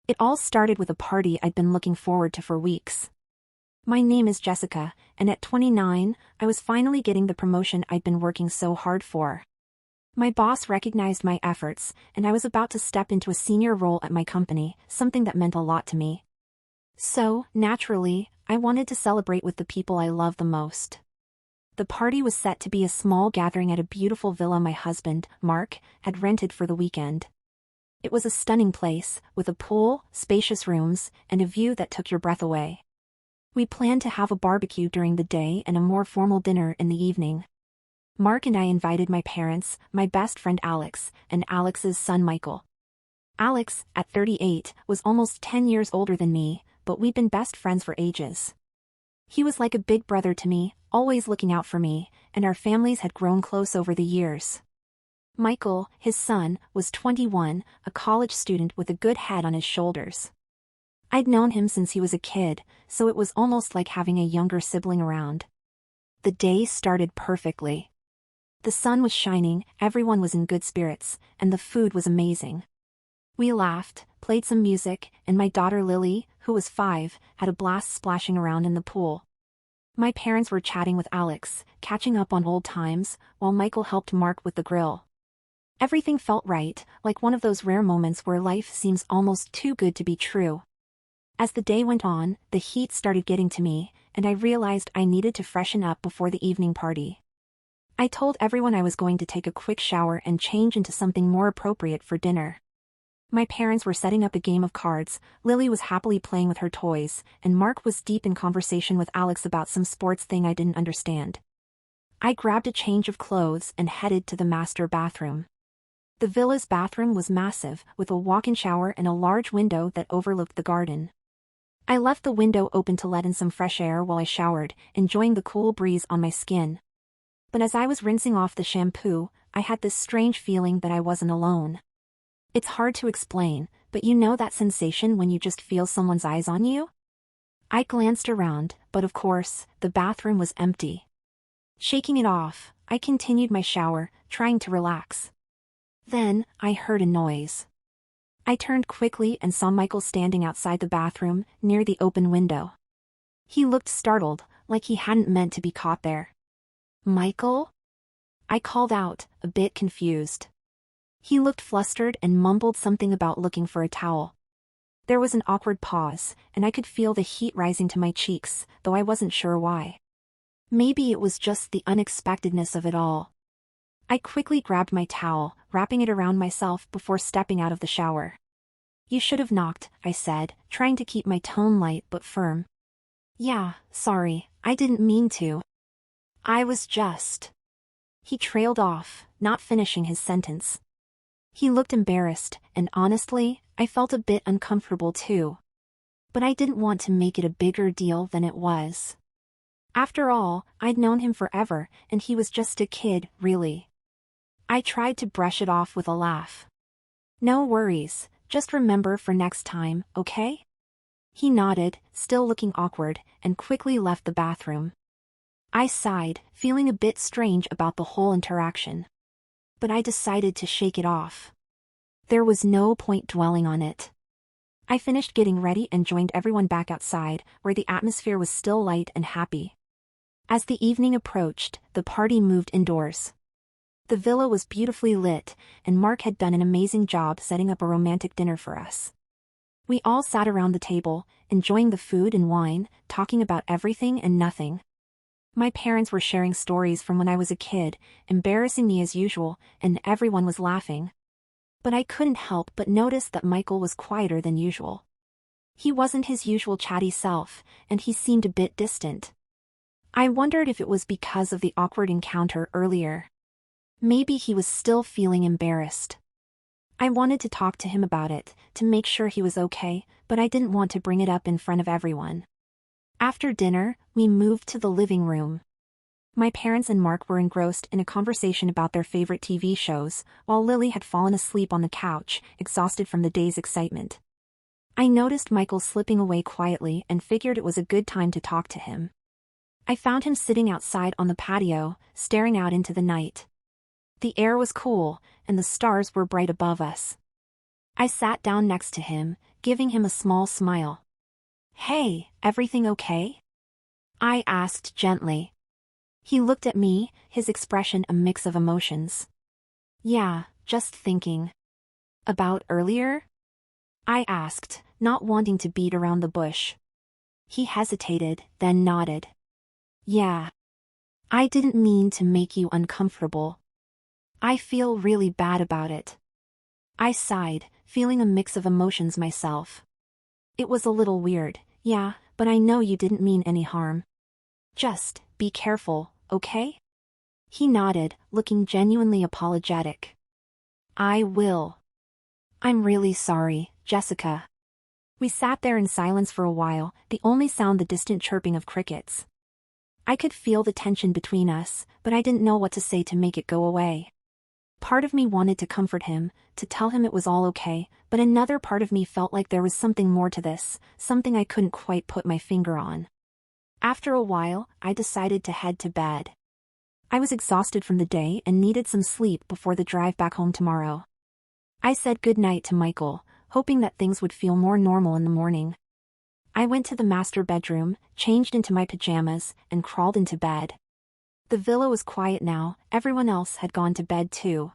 It all started with a party I'd been looking forward to for weeks. My name is Jessica, and at 29, I was finally getting the promotion I'd been working so hard for. My boss recognized my efforts, and I was about to step into a senior role at my company, something that meant a lot to me. So, naturally, I wanted to celebrate with the people I love the most. The party was set to be a small gathering at a beautiful villa my husband, Mark, had rented for the weekend. It was a stunning place, with a pool, spacious rooms, and a view that took your breath away. We planned to have a barbecue during the day and a more formal dinner in the evening. Mark and I invited my parents, my best friend Alex, and Alex's son Michael. Alex, at 38, was almost 10 years older than me, but we'd been best friends for ages. He was like a big brother to me, always looking out for me, and our families had grown close over the years. Michael, his son, was 21, a college student with a good head on his shoulders. I'd known him since he was a kid, so it was almost like having a younger sibling around. The day started perfectly. The sun was shining, everyone was in good spirits, and the food was amazing. We laughed, played some music, and my daughter Lily, who was 5, had a blast splashing around in the pool. My parents were chatting with Alex, catching up on old times, while Michael helped Mark with the grill. Everything felt right, like one of those rare moments where life seems almost too good to be true. As the day went on, the heat started getting to me, and I realized I needed to freshen up before the evening party. I told everyone I was going to take a quick shower and change into something more appropriate for dinner. My parents were setting up a game of cards, Lily was happily playing with her toys, and Mark was deep in conversation with Alex about some sports thing I didn't understand. I grabbed a change of clothes and headed to the master bathroom. The villa's bathroom was massive, with a walk-in shower and a large window that overlooked the garden. I left the window open to let in some fresh air while I showered, enjoying the cool breeze on my skin. But as I was rinsing off the shampoo, I had this strange feeling that I wasn't alone. It's hard to explain, but you know that sensation when you just feel someone's eyes on you? I glanced around, but of course, the bathroom was empty. Shaking it off, I continued my shower, trying to relax. Then, I heard a noise. I turned quickly and saw Michael standing outside the bathroom, near the open window. He looked startled, like he hadn't meant to be caught there. "Michael?" I called out, a bit confused. He looked flustered and mumbled something about looking for a towel. There was an awkward pause, and I could feel the heat rising to my cheeks, though I wasn't sure why. Maybe it was just the unexpectedness of it all. I quickly grabbed my towel, wrapping it around myself before stepping out of the shower. "You should have knocked," I said, trying to keep my tone light but firm. "Yeah, sorry, I didn't mean to. I was just..." He trailed off, not finishing his sentence. He looked embarrassed, and honestly, I felt a bit uncomfortable too. But I didn't want to make it a bigger deal than it was. After all, I'd known him forever, and he was just a kid, really. I tried to brush it off with a laugh. "No worries, just remember for next time, okay?" He nodded, still looking awkward, and quickly left the bathroom. I sighed, feeling a bit strange about the whole interaction. But I decided to shake it off. There was no point dwelling on it. I finished getting ready and joined everyone back outside, where the atmosphere was still light and happy. As the evening approached, the party moved indoors. The villa was beautifully lit, and Mark had done an amazing job setting up a romantic dinner for us. We all sat around the table, enjoying the food and wine, talking about everything and nothing. My parents were sharing stories from when I was a kid, embarrassing me as usual, and everyone was laughing. But I couldn't help but notice that Michael was quieter than usual. He wasn't his usual chatty self, and he seemed a bit distant. I wondered if it was because of the awkward encounter earlier. Maybe he was still feeling embarrassed. I wanted to talk to him about it, to make sure he was okay, but I didn't want to bring it up in front of everyone. After dinner, we moved to the living room. My parents and Mark were engrossed in a conversation about their favorite TV shows, while Lily had fallen asleep on the couch, exhausted from the day's excitement. I noticed Michael slipping away quietly and figured it was a good time to talk to him. I found him sitting outside on the patio, staring out into the night. The air was cool, and the stars were bright above us. I sat down next to him, giving him a small smile. "Hey, everything okay?" I asked gently. He looked at me, his expression a mix of emotions. "Yeah, just thinking." "About earlier?" I asked, not wanting to beat around the bush. He hesitated, then nodded. "Yeah. I didn't mean to make you uncomfortable. I feel really bad about it." I sighed, feeling a mix of emotions myself. It was a little weird, yeah, but I know you didn't mean any harm. Just, be careful, okay? He nodded, looking genuinely apologetic. "I will. I'm really sorry, Jessica." We sat there in silence for a while, the only sound the distant chirping of crickets. I could feel the tension between us, but I didn't know what to say to make it go away. Part of me wanted to comfort him, to tell him it was all okay, but another part of me felt like there was something more to this, something I couldn't quite put my finger on. After a while, I decided to head to bed. I was exhausted from the day and needed some sleep before the drive back home tomorrow. I said goodnight to Michael, hoping that things would feel more normal in the morning. I went to the master bedroom, changed into my pajamas, and crawled into bed. The villa was quiet now, everyone else had gone to bed too.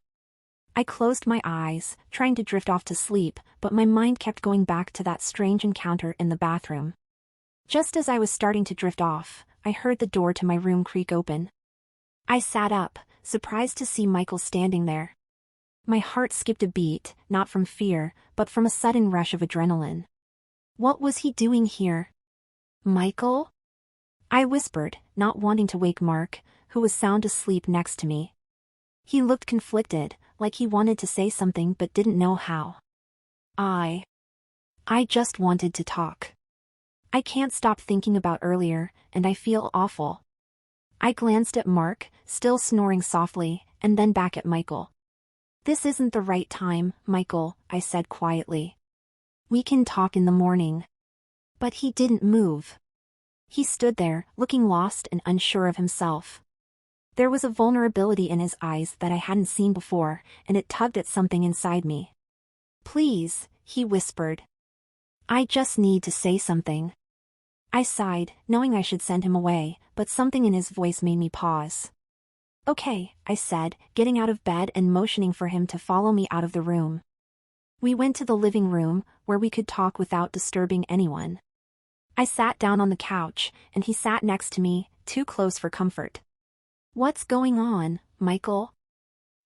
I closed my eyes, trying to drift off to sleep, but my mind kept going back to that strange encounter in the bathroom. Just as I was starting to drift off, I heard the door to my room creak open. I sat up, surprised to see Michael standing there. My heart skipped a beat, not from fear, but from a sudden rush of adrenaline. What was he doing here? "Michael?" I whispered, not wanting to wake Mark, who was sound asleep next to me. He looked conflicted, like he wanted to say something but didn't know how. I just wanted to talk. I can't stop thinking about earlier, and I feel awful." I glanced at Mark, still snoring softly, and then back at Michael. "This isn't the right time, Michael," I said quietly. "We can talk in the morning." But he didn't move. He stood there, looking lost and unsure of himself. There was a vulnerability in his eyes that I hadn't seen before, and it tugged at something inside me. "Please," he whispered. "I just need to say something." I sighed, knowing I should send him away, but something in his voice made me pause. "Okay," I said, getting out of bed and motioning for him to follow me out of the room. We went to the living room, where we could talk without disturbing anyone. I sat down on the couch, and he sat next to me, too close for comfort. "What's going on, Michael?"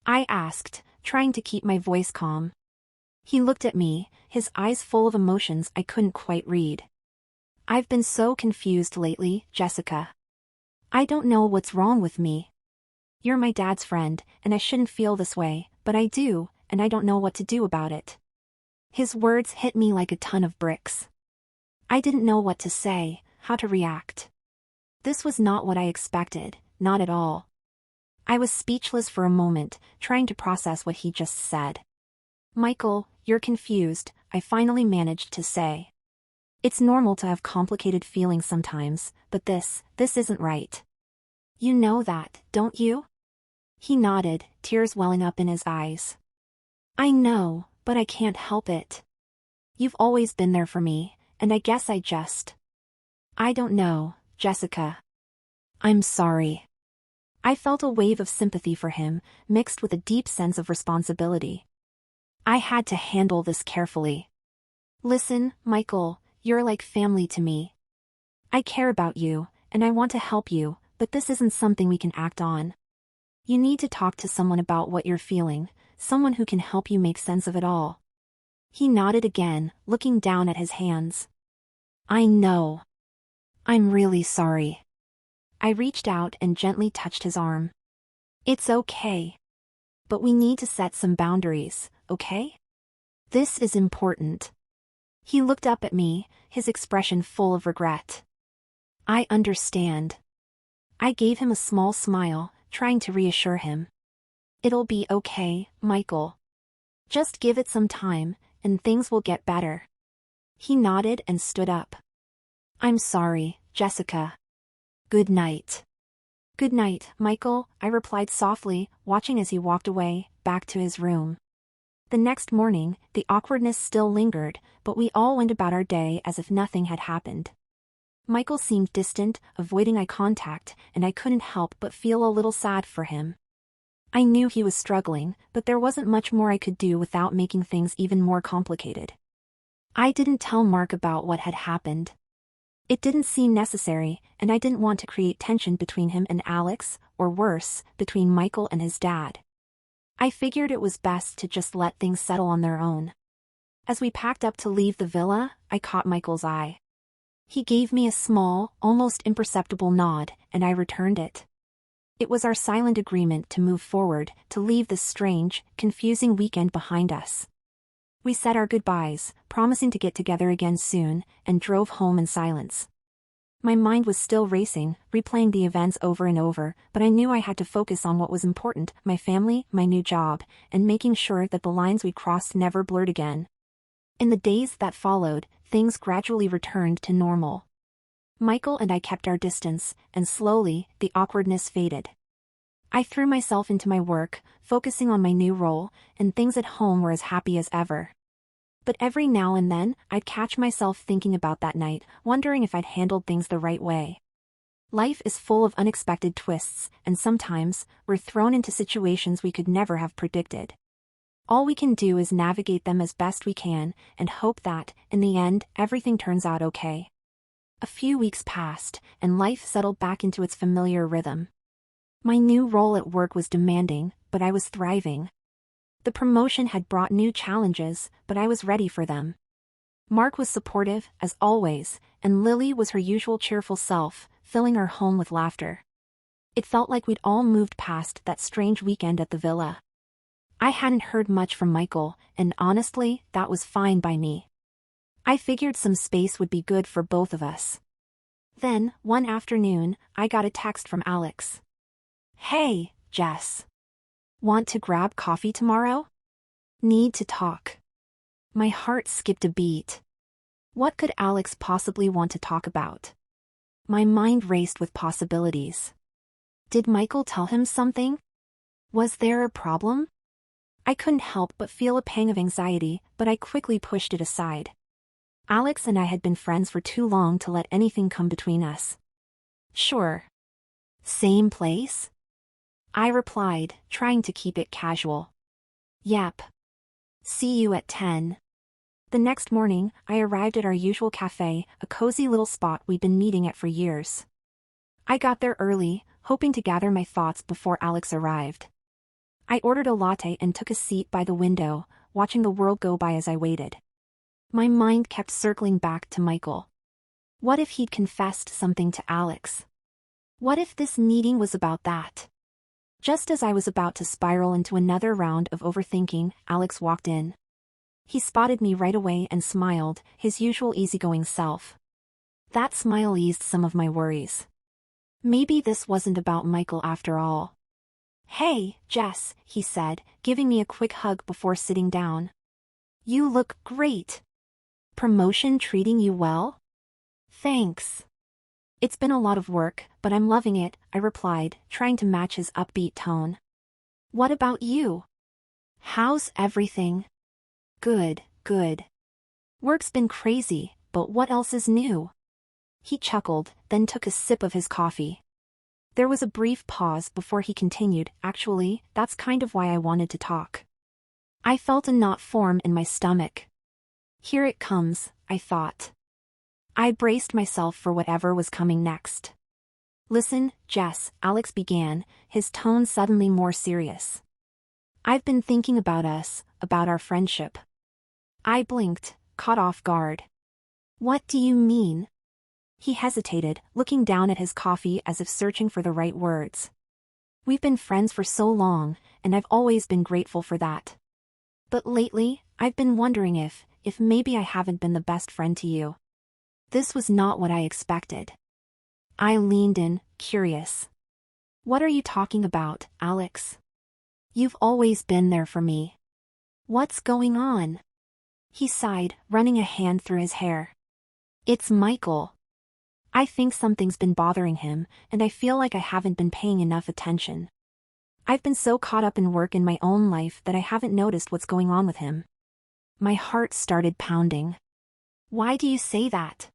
I asked, trying to keep my voice calm. He looked at me, his eyes full of emotions I couldn't quite read. "I've been so confused lately, Jessica. I don't know what's wrong with me. You're my dad's friend, and I shouldn't feel this way, but I do, and I don't know what to do about it." His words hit me like a ton of bricks. I didn't know what to say, how to react. This was not what I expected, not at all. I was speechless for a moment, trying to process what he just said. "Michael, you're confused," I finally managed to say. "It's normal to have complicated feelings sometimes, but this isn't right. You know that, don't you?" He nodded, tears welling up in his eyes. "I know, but I can't help it. You've always been there for me, and I guess I don't know, Jessica. I'm sorry." I felt a wave of sympathy for him, mixed with a deep sense of responsibility. I had to handle this carefully. "Listen, Michael, you're like family to me. I care about you, and I want to help you, but this isn't something we can act on. You need to talk to someone about what you're feeling, someone who can help you make sense of it all." He nodded again, looking down at his hands. "I know. I'm really sorry." I reached out and gently touched his arm. "It's okay. But we need to set some boundaries, okay? This is important." He looked up at me, his expression full of regret. "I understand." I gave him a small smile, trying to reassure him. "It'll be okay, Michael. Just give it some time, and things will get better." He nodded and stood up. "I'm sorry, Jessica. Good night." "Good night, Michael," I replied softly, watching as he walked away, back to his room. The next morning, the awkwardness still lingered, but we all went about our day as if nothing had happened. Michael seemed distant, avoiding eye contact, and I couldn't help but feel a little sad for him. I knew he was struggling, but there wasn't much more I could do without making things even more complicated. I didn't tell Mark about what had happened. It didn't seem necessary, and I didn't want to create tension between him and Alex, or worse, between Michael and his dad. I figured it was best to just let things settle on their own. As we packed up to leave the villa, I caught Michael's eye. He gave me a small, almost imperceptible nod, and I returned it. It was our silent agreement to move forward, to leave this strange, confusing weekend behind us. We said our goodbyes, promising to get together again soon, and drove home in silence. My mind was still racing, replaying the events over and over, but I knew I had to focus on what was important, my family, my new job, and making sure that the lines we crossed never blurred again. In the days that followed, things gradually returned to normal. Michael and I kept our distance, and slowly, the awkwardness faded. I threw myself into my work, focusing on my new role, and things at home were as happy as ever. But every now and then, I'd catch myself thinking about that night, wondering if I'd handled things the right way. Life is full of unexpected twists, and sometimes, we're thrown into situations we could never have predicted. All we can do is navigate them as best we can, and hope that, in the end, everything turns out okay. A few weeks passed, and life settled back into its familiar rhythm. My new role at work was demanding, but I was thriving. The promotion had brought new challenges, but I was ready for them. Mark was supportive, as always, and Lily was her usual cheerful self, filling our home with laughter. It felt like we'd all moved past that strange weekend at the villa. I hadn't heard much from Michael, and honestly, that was fine by me. I figured some space would be good for both of us. Then, one afternoon, I got a text from Alex. "Hey, Jess. Want to grab coffee tomorrow? Need to talk." My heart skipped a beat. What could Alex possibly want to talk about? My mind raced with possibilities. Did Michael tell him something? Was there a problem? I couldn't help but feel a pang of anxiety, but I quickly pushed it aside. Alex and I had been friends for too long to let anything come between us. "Sure. Same place?" I replied, trying to keep it casual. "Yep. See you at 10. The next morning, I arrived at our usual cafe, a cozy little spot we'd been meeting at for years. I got there early, hoping to gather my thoughts before Alex arrived. I ordered a latte and took a seat by the window, watching the world go by as I waited. My mind kept circling back to Michael. What if he'd confessed something to Alex? What if this meeting was about that? Just as I was about to spiral into another round of overthinking, Alex walked in. He spotted me right away and smiled, his usual easygoing self. That smile eased some of my worries. Maybe this wasn't about Michael after all. "Hey, Jess," he said, giving me a quick hug before sitting down. "You look great. Promotion treating you well?" "Thanks. It's been a lot of work, but I'm loving it," I replied, trying to match his upbeat tone. "What about you? How's everything?" "Good, good. Work's been crazy, but what else is new?" He chuckled, then took a sip of his coffee. There was a brief pause before he continued, "Actually, that's kind of why I wanted to talk." I felt a knot form in my stomach. Here it comes, I thought. I braced myself for whatever was coming next. "Listen, Jess," Alex began, his tone suddenly more serious. "I've been thinking about us, about our friendship." I blinked, caught off guard. "What do you mean?" He hesitated, looking down at his coffee as if searching for the right words. "We've been friends for so long, and I've always been grateful for that. But lately, I've been wondering if maybe I haven't been the best friend to you." This was not what I expected. I leaned in, curious. "What are you talking about, Alex? You've always been there for me. What's going on?" He sighed, running a hand through his hair. "It's Michael. I think something's been bothering him, and I feel like I haven't been paying enough attention." I've been so caught up in work in my own life that I haven't noticed what's going on with him. My heart started pounding. Why do you say that?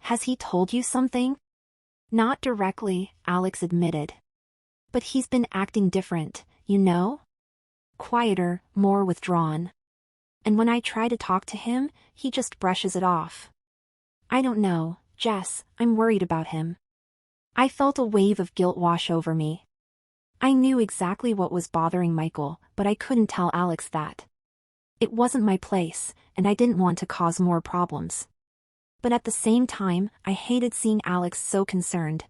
Has he told you something? Not directly, Alex admitted. But he's been acting different, you know? Quieter, more withdrawn. And when I try to talk to him, he just brushes it off. I don't know, Jess, I'm worried about him. I felt a wave of guilt wash over me. I knew exactly what was bothering Michael, but I couldn't tell Alex that. It wasn't my place, and I didn't want to cause more problems. But at the same time, I hated seeing Alex so concerned.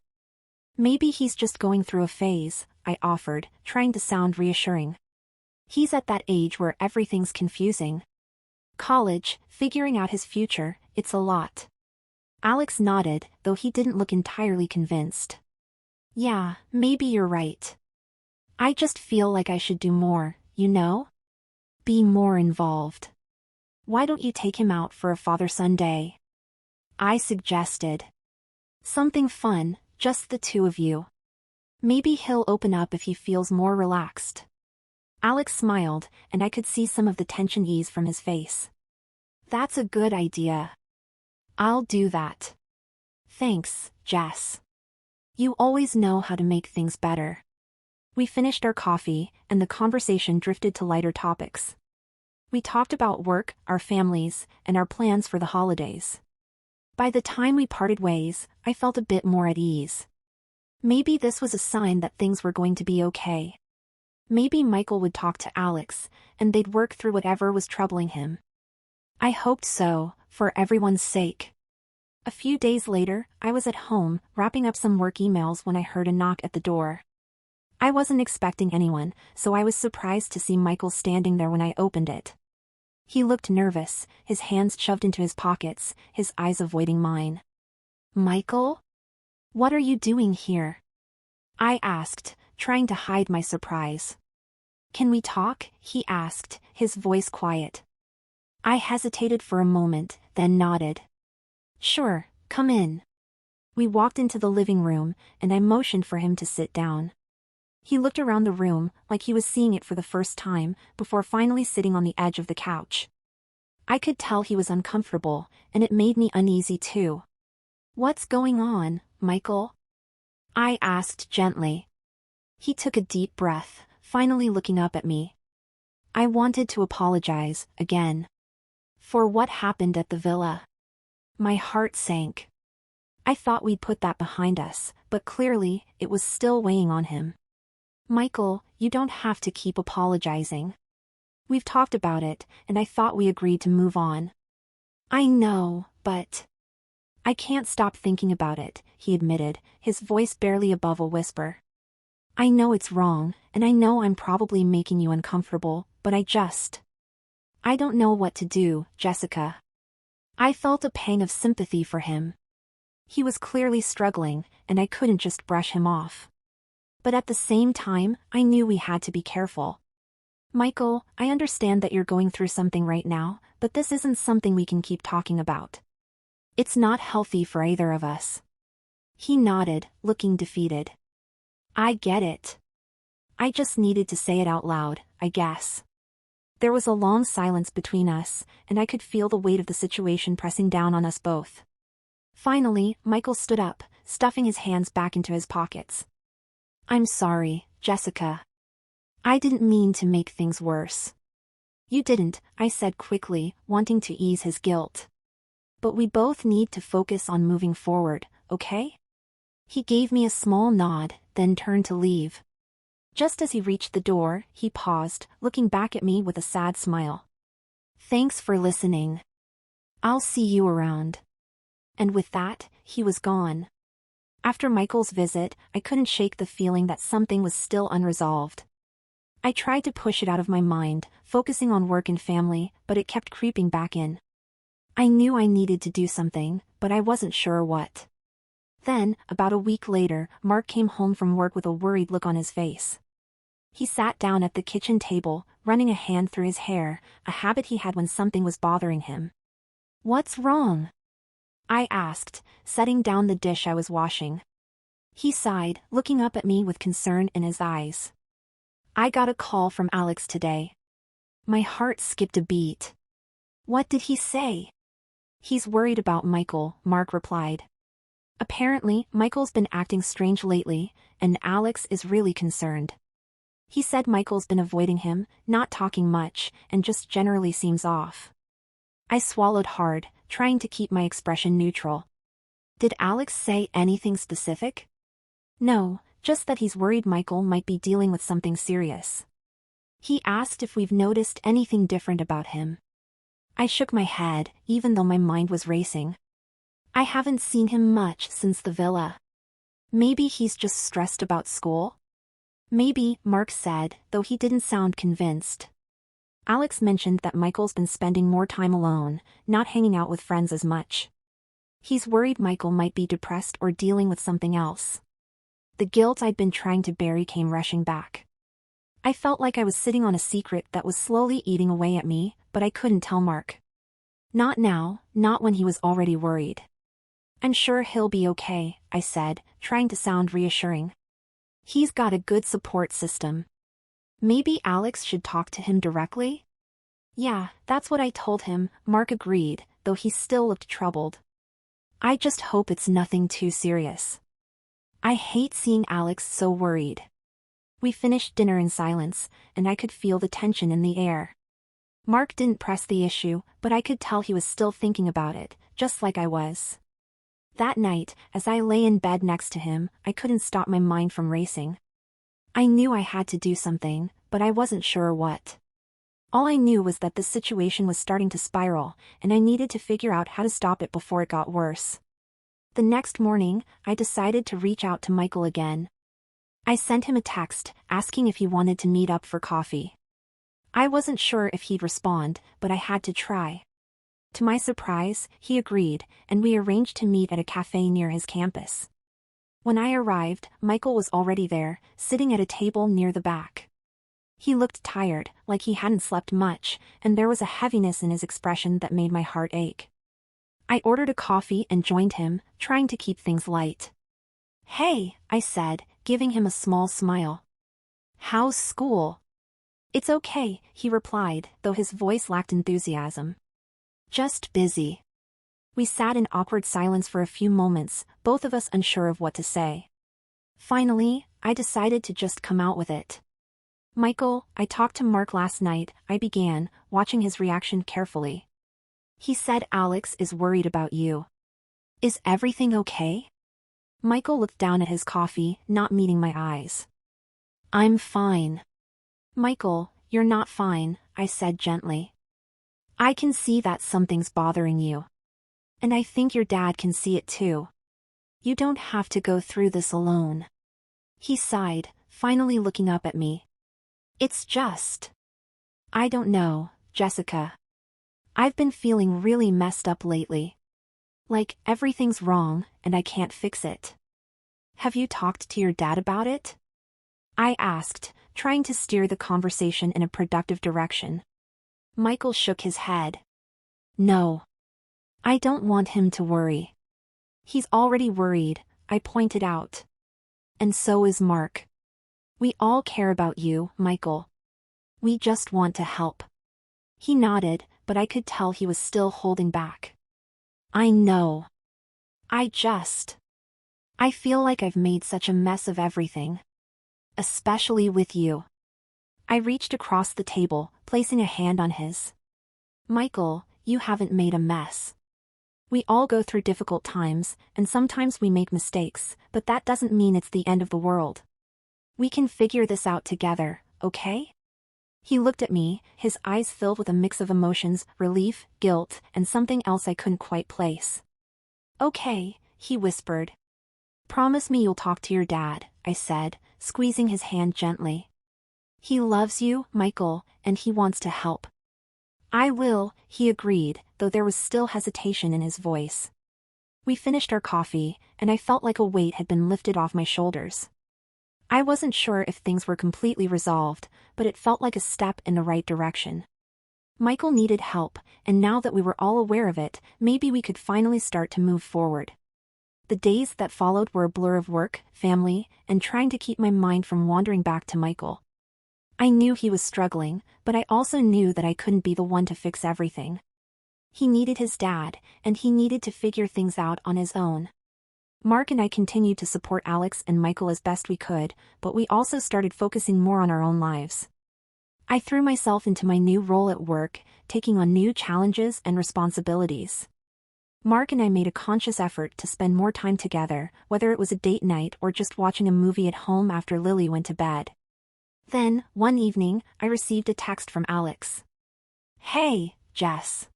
Maybe he's just going through a phase, I offered, trying to sound reassuring. He's at that age where everything's confusing. College, figuring out his future, it's a lot. Alex nodded, though he didn't look entirely convinced. Yeah, maybe you're right. I just feel like I should do more, you know? Be more involved. Why don't you take him out for a father-son day? I suggested. Something fun, just the two of you. Maybe he'll open up if he feels more relaxed. Alex smiled, and I could see some of the tension ease from his face. That's a good idea. I'll do that. Thanks, Jess. You always know how to make things better. We finished our coffee, and the conversation drifted to lighter topics. We talked about work, our families, and our plans for the holidays. By the time we parted ways, I felt a bit more at ease. Maybe this was a sign that things were going to be okay. Maybe Michael would talk to Alex, and they'd work through whatever was troubling him. I hoped so, for everyone's sake. A few days later, I was at home, wrapping up some work emails when I heard a knock at the door. I wasn't expecting anyone, so I was surprised to see Michael standing there when I opened it. He looked nervous, his hands shoved into his pockets, his eyes avoiding mine. Michael? What are you doing here? I asked, trying to hide my surprise. Can we talk? He asked, his voice quiet. I hesitated for a moment, then nodded. Sure, come in. We walked into the living room, and I motioned for him to sit down. He looked around the room, like he was seeing it for the first time, before finally sitting on the edge of the couch. I could tell he was uncomfortable, and it made me uneasy too. What's going on, Michael? I asked gently. He took a deep breath, finally looking up at me. I wanted to apologize, again. For what happened at the villa. My heart sank. I thought we'd put that behind us, but clearly, it was still weighing on him. Michael, you don't have to keep apologizing. We've talked about it, and I thought we agreed to move on. I know, but... I can't stop thinking about it, he admitted, his voice barely above a whisper. I know it's wrong, and I know I'm probably making you uncomfortable, but I don't know what to do, Jessica. I felt a pang of sympathy for him. He was clearly struggling, and I couldn't just brush him off. But at the same time, I knew we had to be careful. Michael, I understand that you're going through something right now, but this isn't something we can keep talking about. It's not healthy for either of us. He nodded, looking defeated. I get it. I just needed to say it out loud, I guess. There was a long silence between us, and I could feel the weight of the situation pressing down on us both. Finally, Michael stood up, stuffing his hands back into his pockets. I'm sorry, Jessica. I didn't mean to make things worse. You didn't, I said quickly, wanting to ease his guilt. But we both need to focus on moving forward, okay? He gave me a small nod, then turned to leave. Just as he reached the door, he paused, looking back at me with a sad smile. Thanks for listening. I'll see you around. And with that, he was gone. After Michael's visit, I couldn't shake the feeling that something was still unresolved. I tried to push it out of my mind, focusing on work and family, but it kept creeping back in. I knew I needed to do something, but I wasn't sure what. Then, about a week later, Mark came home from work with a worried look on his face. He sat down at the kitchen table, running a hand through his hair, a habit he had when something was bothering him. What's wrong? I asked, setting down the dish I was washing. He sighed, looking up at me with concern in his eyes. I got a call from Alex today. My heart skipped a beat. What did he say? He's worried about Michael, Mark replied. Apparently, Michael's been acting strange lately, and Alex is really concerned. He said Michael's been avoiding him, not talking much, and just generally seems off. I swallowed hard, trying to keep my expression neutral. Did Alex say anything specific? No, just that he's worried Michael might be dealing with something serious. He asked if we've noticed anything different about him. I shook my head, even though my mind was racing. I haven't seen him much since the villa. Maybe he's just stressed about school? Maybe, Mark said, though he didn't sound convinced. Alex mentioned that Michael's been spending more time alone, not hanging out with friends as much. He's worried Michael might be depressed or dealing with something else. The guilt I'd been trying to bury came rushing back. I felt like I was sitting on a secret that was slowly eating away at me, but I couldn't tell Mark. Not now, not when he was already worried. I'm sure he'll be okay, I said, trying to sound reassuring. He's got a good support system. Maybe Alex should talk to him directly? Yeah, that's what I told him, Mark agreed, though he still looked troubled. I just hope it's nothing too serious. I hate seeing Alex so worried. We finished dinner in silence, and I could feel the tension in the air. Mark didn't press the issue, but I could tell he was still thinking about it, just like I was. That night, as I lay in bed next to him, I couldn't stop my mind from racing. I knew I had to do something, but I wasn't sure what. All I knew was that the situation was starting to spiral, and I needed to figure out how to stop it before it got worse. The next morning, I decided to reach out to Michael again. I sent him a text, asking if he wanted to meet up for coffee. I wasn't sure if he'd respond, but I had to try. To my surprise, he agreed, and we arranged to meet at a cafe near his campus. When I arrived, Michael was already there, sitting at a table near the back. He looked tired, like he hadn't slept much, and there was a heaviness in his expression that made my heart ache. I ordered a coffee and joined him, trying to keep things light. "Hey," I said, giving him a small smile. "How's school?" "It's okay," he replied, though his voice lacked enthusiasm. "Just busy." We sat in awkward silence for a few moments, both of us unsure of what to say. Finally, I decided to just come out with it. "Michael, I talked to Mark last night," I began, watching his reaction carefully. "He said Alex is worried about you. Is everything okay?" Michael looked down at his coffee, not meeting my eyes. "I'm fine." "Michael, you're not fine," I said gently. "I can see that something's bothering you. And I think your dad can see it too. You don't have to go through this alone." He sighed, finally looking up at me. "It's just... I don't know, Jessica. I've been feeling really messed up lately. Like everything's wrong, and I can't fix it." "Have you talked to your dad about it?" I asked, trying to steer the conversation in a productive direction. Michael shook his head. "No. I don't want him to worry." "He's already worried," I pointed out. "And so is Mark. We all care about you, Michael. We just want to help." He nodded, but I could tell he was still holding back. "I know. I feel like I've made such a mess of everything. Especially with you." I reached across the table, placing a hand on his. "Michael, you haven't made a mess. We all go through difficult times, and sometimes we make mistakes, but that doesn't mean it's the end of the world. We can figure this out together, okay?" He looked at me, his eyes filled with a mix of emotions, relief, guilt, and something else I couldn't quite place. "Okay," he whispered. "Promise me you'll talk to your dad," I said, squeezing his hand gently. "He loves you, Michael, and he wants to help." "I will," he agreed, though there was still hesitation in his voice. We finished our coffee, and I felt like a weight had been lifted off my shoulders. I wasn't sure if things were completely resolved, but it felt like a step in the right direction. Michael needed help, and now that we were all aware of it, maybe we could finally start to move forward. The days that followed were a blur of work, family, and trying to keep my mind from wandering back to Michael. I knew he was struggling, but I also knew that I couldn't be the one to fix everything. He needed his dad, and he needed to figure things out on his own. Mark and I continued to support Alex and Michael as best we could, but we also started focusing more on our own lives. I threw myself into my new role at work, taking on new challenges and responsibilities. Mark and I made a conscious effort to spend more time together, whether it was a date night or just watching a movie at home after Lily went to bed. Then, one evening, I received a text from Alex. "Hey, Jess.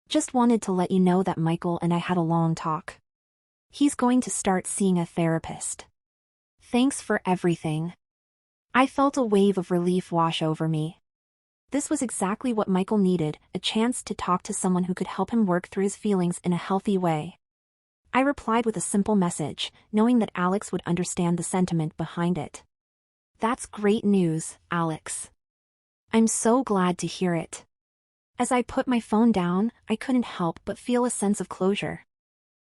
Just wanted to let you know that Michael and I had a long talk. He's going to start seeing a therapist. Thanks for everything." I felt a wave of relief wash over me. This was exactly what Michael needed, a chance to talk to someone who could help him work through his feelings in a healthy way. I replied with a simple message, knowing that Alex would understand the sentiment behind it. "That's great news, Alex. I'm so glad to hear it." As I put my phone down, I couldn't help but feel a sense of closure.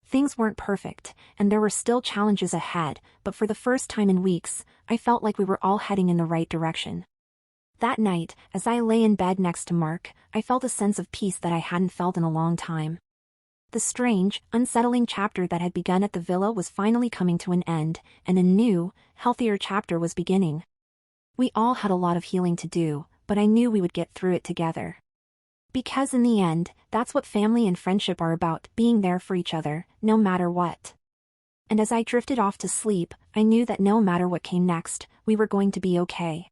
Things weren't perfect, and there were still challenges ahead, but for the first time in weeks, I felt like we were all heading in the right direction. That night, as I lay in bed next to Mark, I felt a sense of peace that I hadn't felt in a long time. The strange, unsettling chapter that had begun at the villa was finally coming to an end, and a new, healthier chapter was beginning. We all had a lot of healing to do, but I knew we would get through it together. Because in the end, that's what family and friendship are about, being there for each other, no matter what. And as I drifted off to sleep, I knew that no matter what came next, we were going to be okay.